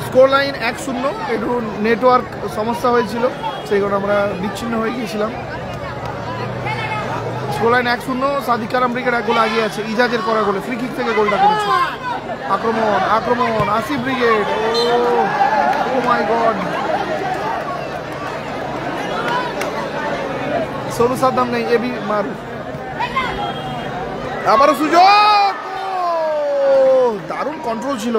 Score line 1-0। একটু network সমস্যা হয়েছিল, সেই কারণে আমরা বিচ্ছিন্ন হয়ে গিয়েছিলাম। Score line 1-0। সাদিক কালাম ব্রিগেড এক গোল এগিয়ে আছে। ইজাজের করা গোলে ফ্রি কিক থেকে গোলটা করেছে। আক্রমণ আক্রমণ আসিফ ব্রিগেড। ও মাই গড, সরু সাদ্দাম নেই, এবি মারু। আবারও সুযোগ, দারুণ কন্ট্রোল ছিল।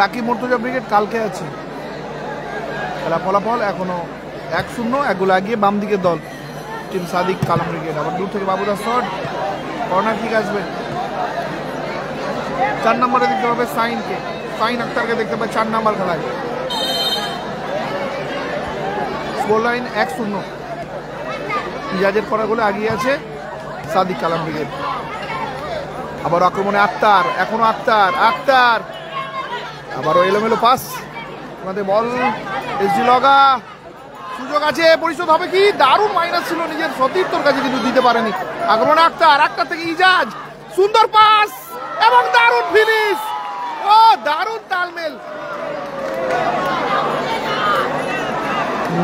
রাকিব মুর্তজা ব্রিগেড কালকে আছে। খেলা ফলাফল এখনো 1-0, এক গোল এগিয়ে বাম দিকের দল টিম সাদিক কালাম ব্রিগেড। আবার দূর থেকে বাবুদার শট, কর্নার কিক আসবে। 4 নম্বরে দেখতে পাবে সাইনকে, সাইন আক্তারকে দেখতে পাবে 4 নম্বর খেলায়। Score line 1-0। ইজাজের করা গোলে এগিয়ে আছে সাদিক কালাম ব্রিগেড। আবার আক্রমণে আক্তার, এখনো আক্তার আক্তার আবারও এলোমেলো পাস। আমাদের বল এসডি লগা, সুযোগ আছে, পরিশোধ হবে কি? দারুণ মাইনাস ছিল নিজের সতীর্থর কাছে, কিন্তু দিতে পারেনি। আক্রমণে আক্তার, আক্তার থেকে ইজাজ, সুন্দর পাস এবং দারুণ ফিনিশ। ও দারুণ তালমেল।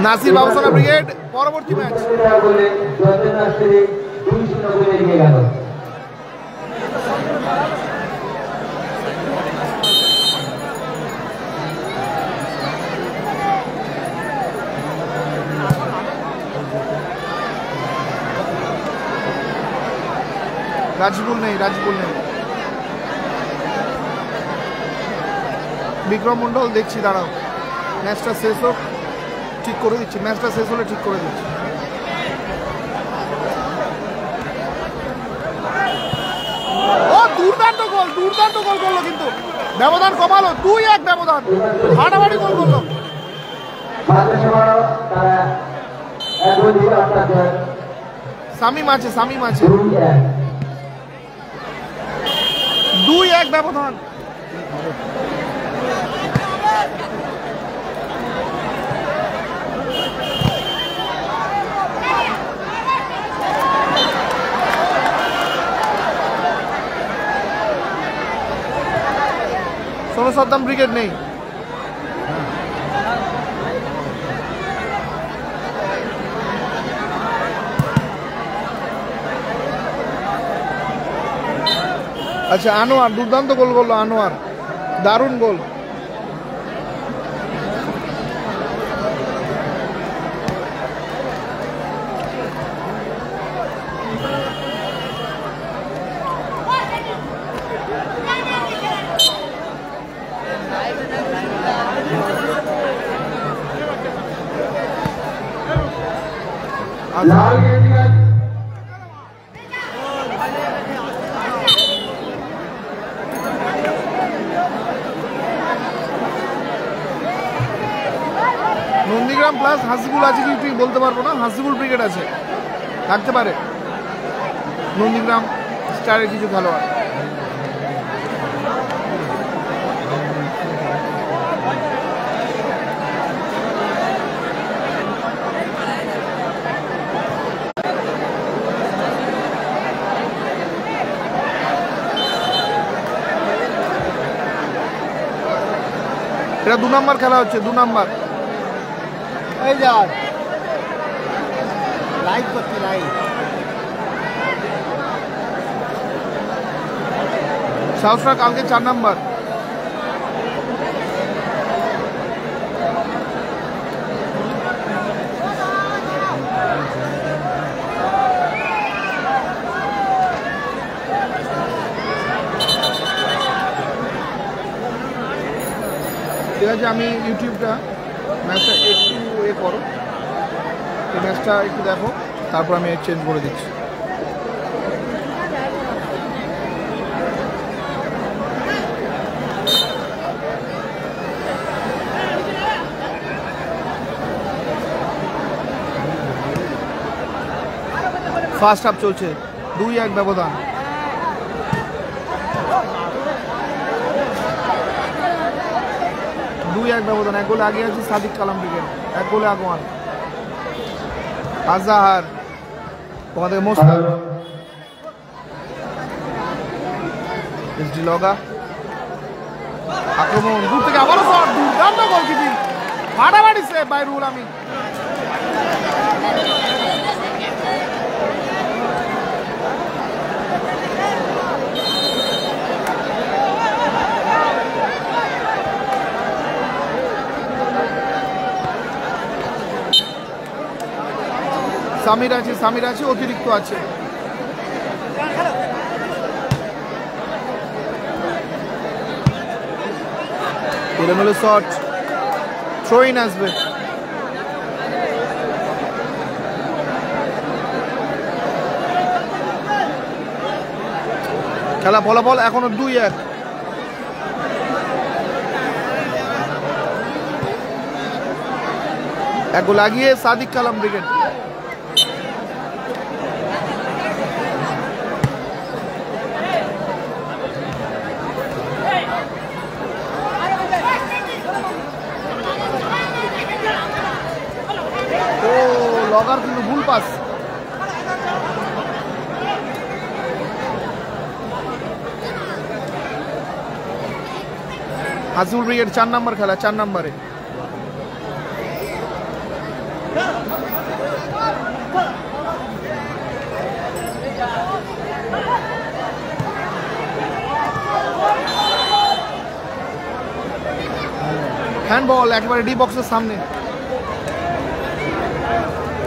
নাসির বাবুসানা ব্রিগেড পরবর্তী ম্যাচ। রাজিবুল নেই, রাজিবুল নেই। বিক্রম মন্ডল দেখছি, দাঁড়াও, ম্যাচটা শেষ হোক, ঠিক করে দিচ্ছি। ম্যাচটা শেষ হলে ঠিক করে দিচ্ছি। ও দুর্দান্ত গোল, দুর্দান্ত গোল করলো, কিন্তু ব্যবধান কমালো, 2-1 ব্যবধান, হাঁটাহাঁটি গোল করলো। সামিম আছে, সামিম আছে। 2-1 ব্যবধান। সরু সাদ্দাম ব্রিগেড নেই। আচ্ছা, আনোয়ার দুর্দান্ত গোল করলো, আনোয়ার দারুণ গোল। নন্দীগ্রাম প্লাস হাসিবুল আছে কি তুই বলতে পারবো না। হাসিবুল ব্রিগেড আছে, থাকতে পারে। নন্দীগ্রাম স্টারের কিছু খেলোয়াড়। এটা 2 নম্বর খেলা হচ্ছে, 2 নম্বর। এই যা লাইভ করতে লাইভ। সাউথরা কালকে 4 নম্বর। ঠিক আছে, আমি ইউটিউবটা ম্যাচটা একটু করো, এই ম্যাচটা একটু দেখো, তারপর আমি চেঞ্জ করে দিচ্ছি। ফার্স্ট হাফ চলছে, 2-1 ব্যবধান। এক গোলে আগে আছে সাদিক কালাম ব্রিগেড, 1 গোলে আগোয়ান। আজহার তোমাদের মোস্তাক, এসডি লগা, আক্রমণ দূর থেকে আবারও শট, দুর্দান্ত গোলকিপিং, ফাটাফাটি সেভ বাই রুহুল আমিন। সামির আছে অতিরিক্ত আছে। এলোমেলো শট, থ্রোইন আসবে। খেলা ফলাফল এখনো 2-1। এক গোল লাগিয়ে সাদিক কালাম ব্রিগেড। লগার কিন্তু ভুল পাস। হাসিবুল ব্রিগেড 4 নম্বর খেলা, 4 নম্বরে। হ্যান্ডবল একেবারে ডি বক্সের সামনে।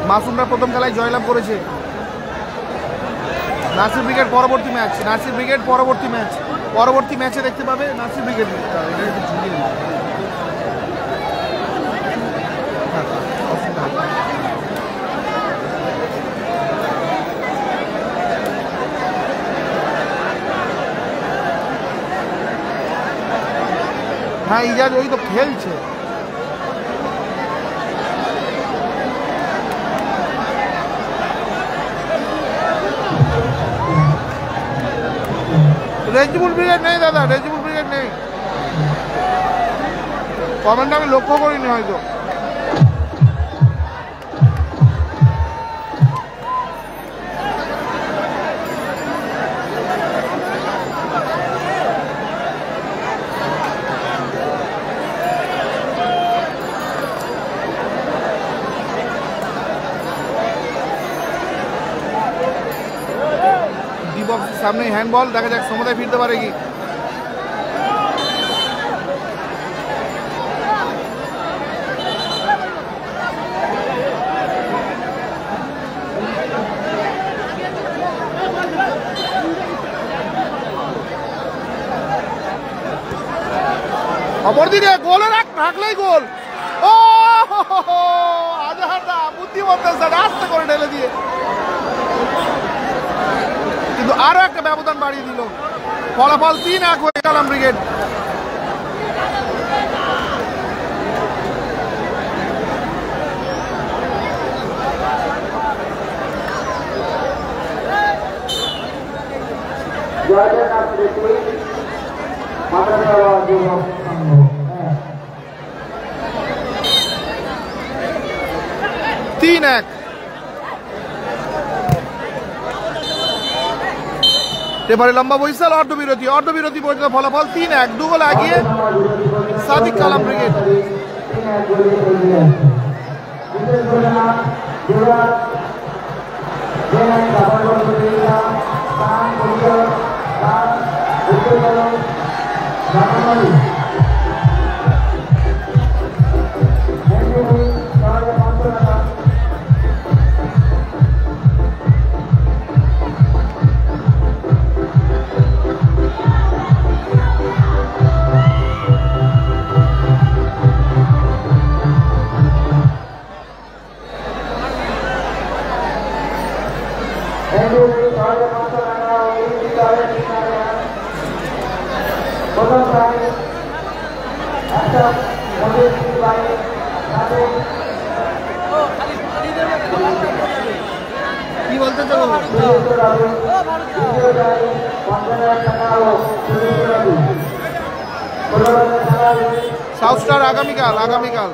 মাসুমরা প্রথম খেলায় জয়লাভ করেছে। নাসির ব্রিগেড পরবর্তী ম্যাচে দেখতে পাবে নাসির ব্রিগেড। হ্যাঁ ইজাজ ওই তো খেলছে। রেজিবুল ব্রিগেড নেই দাদা, রেজিবুল ব্রিগেড নেই। কমেন্ট আমি লক্ষ্য করিনি হয়তো। সামনে হ্যান্ডবল, দেখা যাক সমতায় ফিরতে পারে কি। অপরদিকে গোলে রাখলেই গোল। ও আজহারদা বুদ্ধিমত্তা আস্তে করে ঢেলে দিয়ে, কিন্তু আরো একটা ব্যবধান বাড়িয়ে দিল। ফলাফল 3-1 হয়ে কালাম ব্রিগেড। এবারে লম্বা বৈশাল অর্ধবিরতি পর্যন্ত ফলাফল 3-1 2 গোল এগিয়ে সাদিক কালাম ব্রিগেড। কি বলতে চাও? সাউথ স্টার আগামীকাল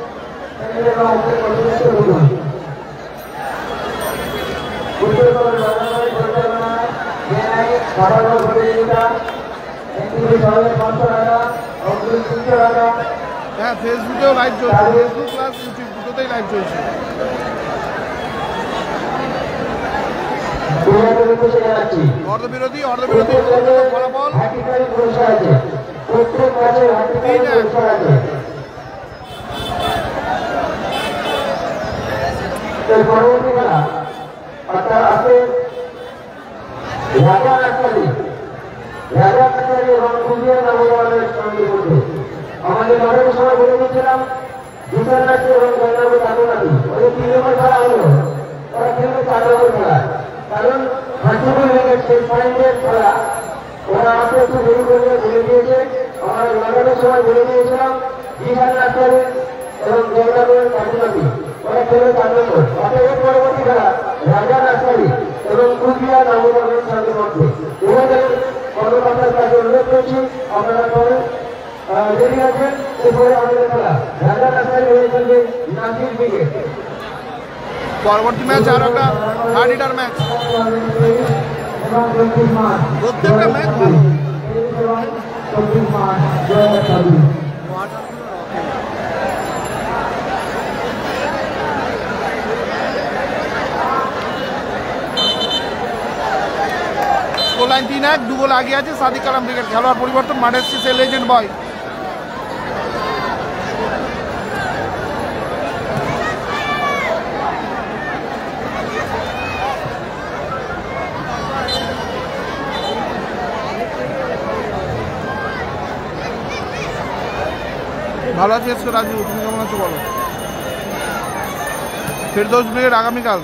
হ্যাঁ, ফেসবুকেও লাইভ চলছে, ফেসবুক প্লাস ইউটিউব দুটোতেই লাইভ চলছে। অর্ধবিরতি ফলাফল 3-1। আমাদের মাঠের সময় বলে দিয়েছিলাম দুটার ম্যাচে এবং জয়নগর তামিলনাড়ু ওই 3 নম্বর খেলা হলো, ওরা খেলবে 4 নম্বর খেলা, কারণ হাসিপুর লিগের শেষ পয়েন্টের খেলা ওরা আমাকে একটু দেরি করে বলে দিয়েছে। আমরা মাঠের সময় বলে দিয়েছিলাম বিশাল নার্সারি এবং জয়নগরের তামিলনাড়ু ওরা খেলবে 4 নম্বর। অতএব পরবর্তী খেলা রাজা নার্সারি এবং কুচবিহার নবগঞ্জের সঙ্গে মধ্যে এভাবে কর্মকর্তার কাছে অনুরোধ করছি আপনারা সবাই দেরি আছেন। এরপরে আমাদের খেলা রাজা নার্সারি হয়ে চলবে নাসির ব্রিগেড। পরবর্তী ম্যাচ আর একটা থার্ড হিটার ম্যাচ, প্রত্যেকটা ম্যাচ ভালো। স্কোর লাইন 3-1 2 গোল আগে আছে সাদিক কালাম ব্রিগেড। খেলোয়াড় পরিবর্তন, মাঠে এসেছে লেজেন্ড বয়। ভালো আছি রাজু, তুমি কেমন আছো বলো? ফেরদৌস ব্রিগেড আগামীকাল।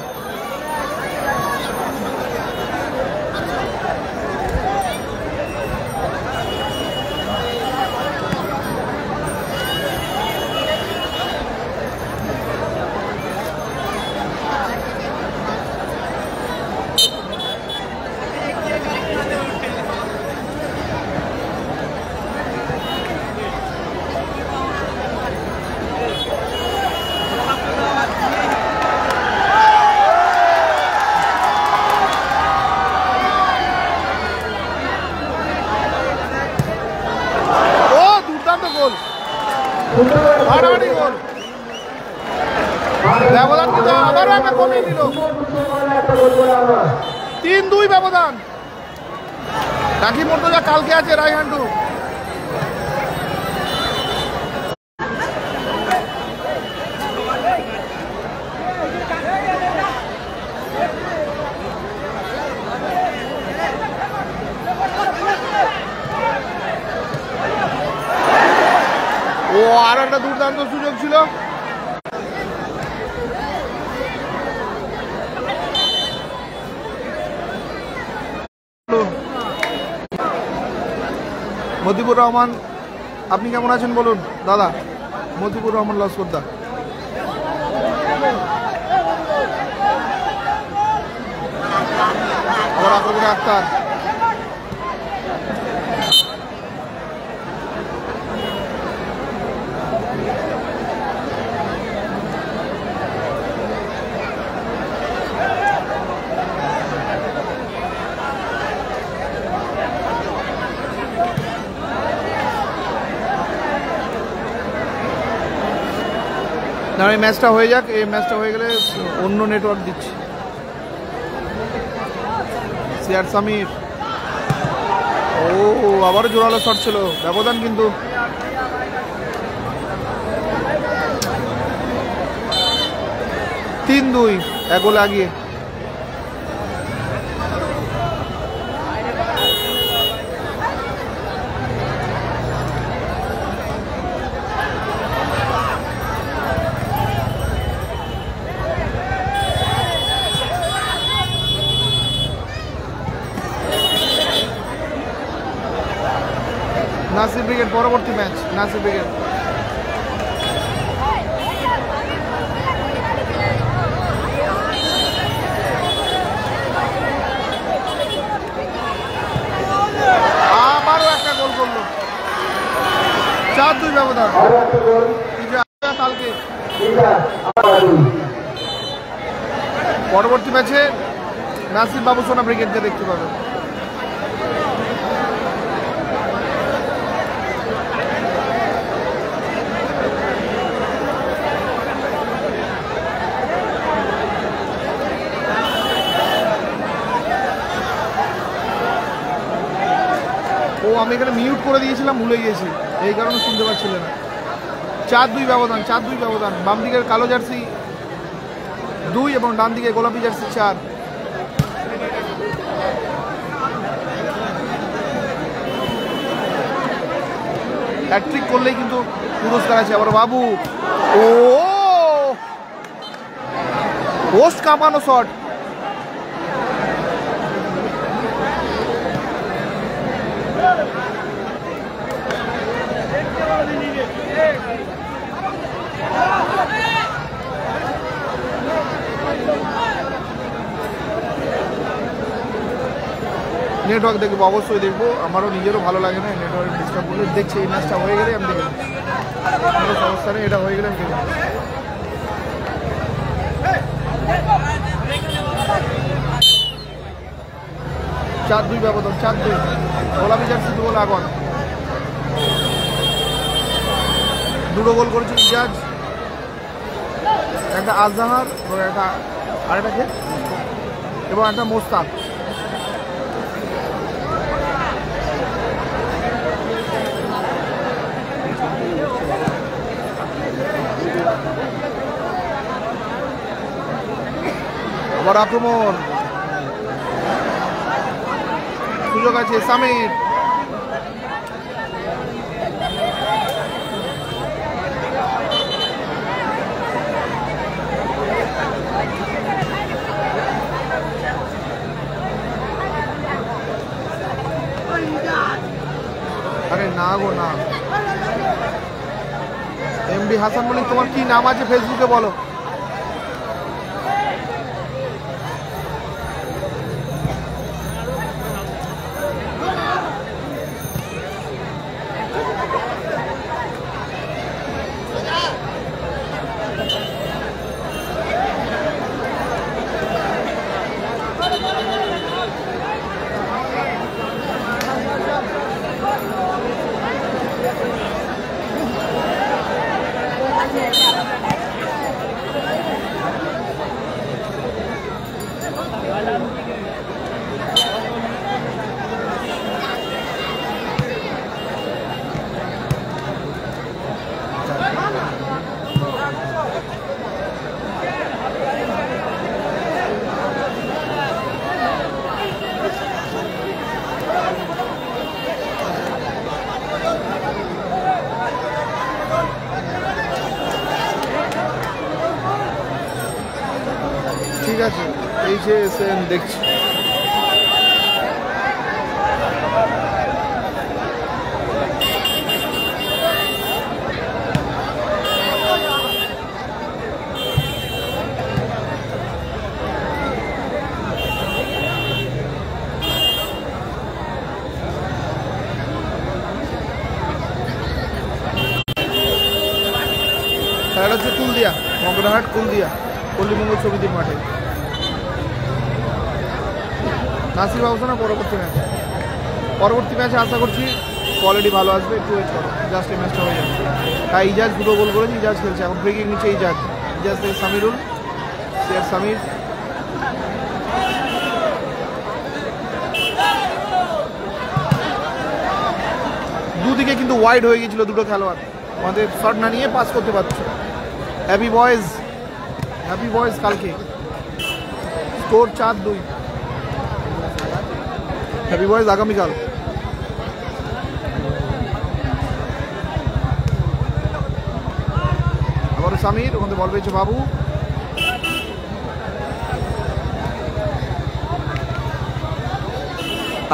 হারাহারি গোল, ব্যবধান কিন্তু আবারও একটা কমিয়ে দিল, 3-2 ব্যবধান। রাখি মর্তজা কালকে আছে রায়হান্ডু। ও আর একটা দুর্দান্ত সুযোগ ছিল। মতিপুর রহমান, আপনি কেমন আছেন বলুন দাদা? মতিপুর রহমান লস্করদা। আবার আক্রমণে আক্তার, না এই ম্যাচটা হয়ে যাক, এই ম্যাচটা হয়ে গেলে অন্য নেটওয়ার্ক দিচ্ছি। সিআর সামির, ও আবারও জোরালো শট ছিল, ব্যবধান কিন্তু তিন দুই, এক গোলে আগিয়ে। নাসির ব্রিগেড পরবর্তী ম্যাচ, নাসির ব্রিগেড আবারও একটা গোল করলো, 4-2 ব্যবধান। কালকে পরবর্তী ম্যাচে নাসির বাবুসোনা ব্রিগেডকে দেখতে পাবেন। ও আমি এখানে মিউট করে দিয়েছিলাম, ভুলে গিয়েছি, এই কারণে শুনতে পাচ্ছিলেন না। 4-2 ব্যবধান, 4-2 ব্যবধান। বাম দিকের কালো জার্সি 2 এবং ডান দিকে গোলাপি জার্সি 4। হ্যাট্রিক করলেই কিন্তু পুরস্কার আছে। আবার বাবু, ও পোস্ট কামানো শট, নেটওয়ার্ক দেখবো, অবশ্যই দেখবো, আমারও নিজেরও ভালো লাগে না নেটওয়ার্ক ডিস্টার্ব করলে। দেখছি এই ম্যাচটা হয়ে গেলে আমি দেখব, কোনো সমস্যা নেই, এটা হয়ে গেলে আমি দেখব। 4-2 ব্যবধান, 4-2। গোলাপি জার্সি 2 গোল আগুন, 2 গোল করেছে ইজাজ, একটা আজহার এবং একটা আরেকটা কে এবং একটা মোস্তাক। আবার আক্রমণ, সুযোগ আছে সামির, আরে না গো না। এমডি হাসান মল্লিক, তোমার কি নাম আছে ফেসবুকে বলো? ঠিক আছে, এই যে এসএন দেখছি। খেলাটা হচ্ছে কুলদিয়া, মগরাহাট কুলদিয়া পল্লীমঙ্গল সমিতির মাঠে। নাসির বাবুসোনা পরবর্তী ম্যাচে আশা করছি কোয়ালিটি ভালো আসবে, একটু ওয়েট করো, জাস্ট এই ম্যাচটা হয়ে যাবে। হ্যাঁ, ইজাজ দুটো গোল করেছে, ইজাজ খেলছে এখন, ফ্রি কিক নিচ্ছে ইজাজ থেকে সামিরুল, সামির দুদিকে কিন্তু ওয়াইড হয়ে গেছিল দুটো খেলোয়াড়, আমাদের শট না নিয়ে পাস করতে পারছে। হ্যাপি বয়েজ কালকে স্কোর 4-2। হ্যাপি বয়েজ আগামীকাল। আবারও সামির, ওখান থেকে বল পেয়েছে বাবু,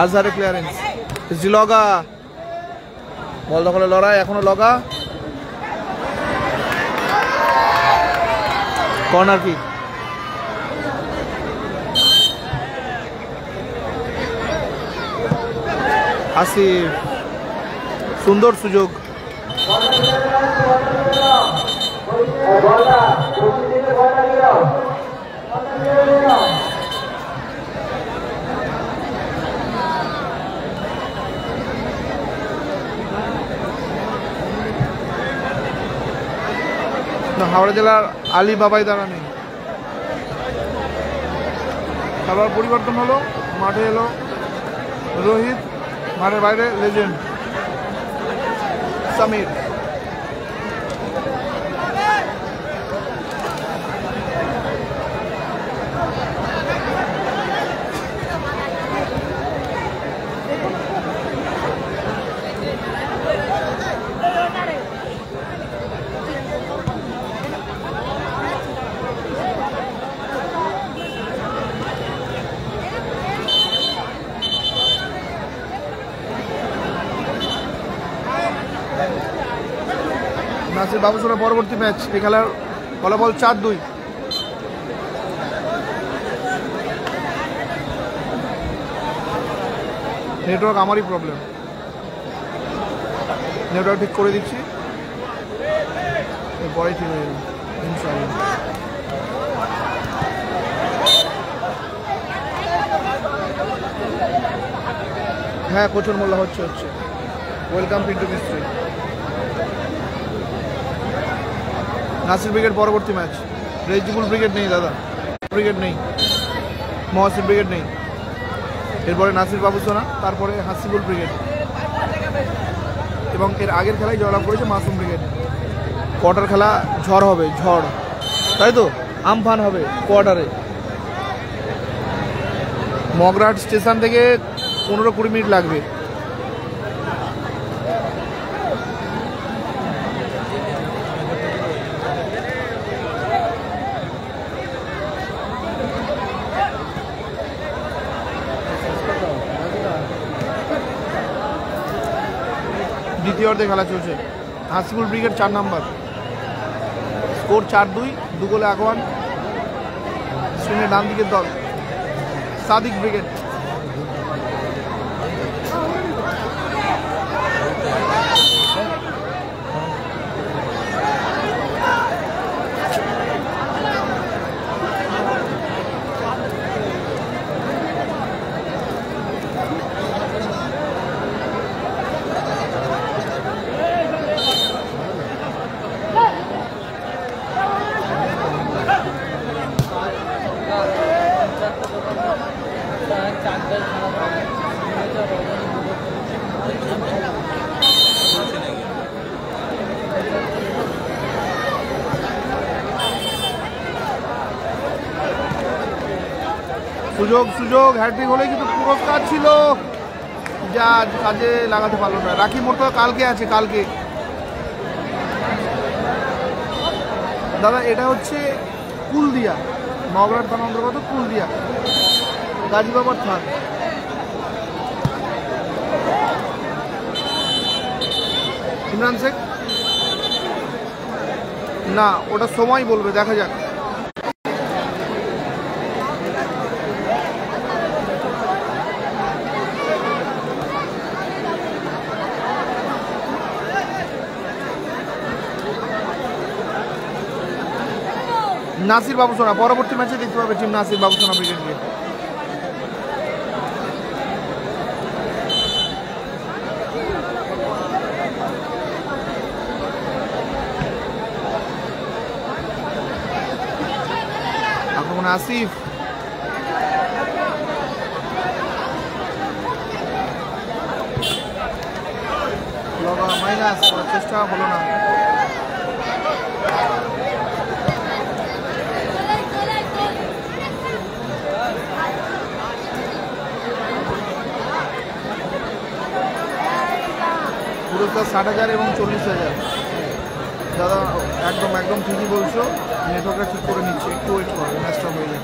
আজহারে ক্লিয়ারেন্স, লগা বল দখলে লড়াই, এখনো লগা, কর্নার কিক। আসিফ, সুন্দর সুযোগ, হাওড়া জেলার আলী বাবাই দ্বারা নেই। খেলোয়াড় পরিবর্তন হলো, মাঠে এলো রোহিত, মাঠের বাইরে লেজেন্ড সামির। নাসির বাবুসোনা পরবর্তী ম্যাচ, এই খেলার ফলাফল 4-2। নেটওয়ার্ক আমারই প্রবলেম, নেটওয়ার্ক ঠিক করে দিচ্ছি, এরপরেই ঠিক হয়ে যাবে ইনশাআল্লাহ। হ্যাঁ, কোচর মোল্লা হচ্ছে। ওয়েলকাম পিন্টু মিস্ত্রি। নাসির ব্রিগেড পরবর্তী ম্যাচ, রেজিবুল ব্রিগেড নেই দাদা, ব্রিগেড নেই, মহসিন ব্রিগেড নেই, এরপরে নাসির বাবুসোনা, তারপরে হাসিবুল ব্রিগেড, এবং এর আগের খেলায় জয়লাভ করেছে মাসুম ব্রিগেড। কোয়ার্টার খেলা ঝড় হবে, ঝড়, তাই তো আমফান হবে কোয়ার্টারে। মগরাট স্টেশন থেকে 15-20 মিনিট লাগবে। দ্বিতীয় অর্ধে খেলা চলছে, হাসিবুল ব্রিগেড 4 নাম্বার, স্কোর 4-2, 2 গোলে আগুয়ান। স্ক্রিনের ডান দিকের দল সাদিক ব্রিগেড। সুযোগ হ্যাট্রিক হলে কিন্তু পুরস্কার ছিল, যা কাজে লাগাতে পারলো না। রাখি মোর্তা কালকে আছে, কালকে দাদা। এটা হচ্ছে কুলদিয়া, মগরাট থানা অন্তর্গত কুলদিয়া, গাজী বাবার থান। ইমরান শেখ না, ওটা সময় বলবে, দেখা যাক। নাসির বাবুসোনা পরবর্তী ম্যাচে দেখতে পাবে টিম নাসির বাবুসোনা ব্রিগেডকে। আক্রমণে আসিফ, মাইনাস করার চেষ্টা হলো না। পুরস্কার 60,000 এবং 40,000। দাদা একদম ঠিকই বলছো, নেটওয়ার্কটা ঠিক করে নিচ্ছে, একটু ওয়েট করো, ম্যাচটা হয়ে যায়।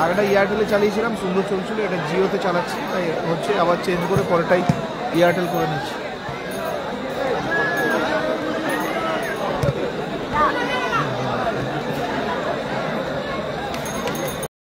আগেটা এয়ারটেলে চালিয়েছিলাম, সুন্দর চলছিল, এটা জিওতে চালাচ্ছি, তাই হচ্ছে আবার চেঞ্জ করে পরেটাই এয়ারটেল করে নিচ্ছি।